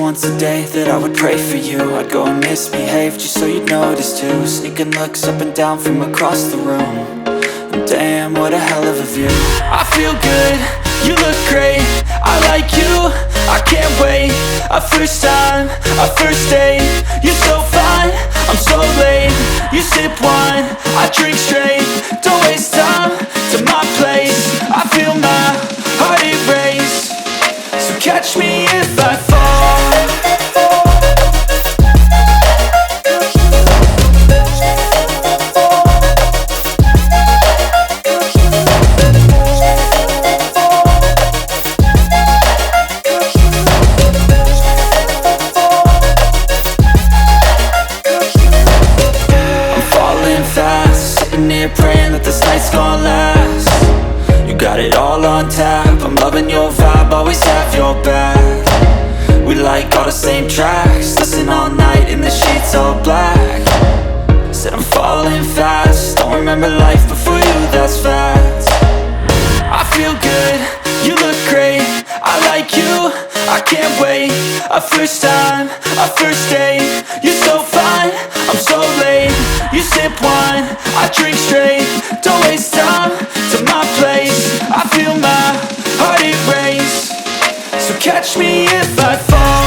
once a day that I would pray for you. I'd go and misbehave just so you'd notice too. Sneaking looks up and down from across the room. And damn, what a hell of a view. I feel good, you look great, I like you, I can't wait. A first time, a first date, you're so fine, I'm so late. You sip wine, I drink straight. Don't waste time to my place. I feel my heart erase. So catch me if I fall. Praying that this night's gonna last. You got it all on tap, I'm loving your vibe, always have your back. We like all the same tracks, listen all night in the sheets all black. Said I'm falling fast, don't remember life before you, that's fact. I feel good, you look great, I like you, I can't wait. A first time, a first date, you're so fine, I'm so late. You sip wine, I drink straight. Don't waste time to my place. I feel my heart erase. So catch me if I fall.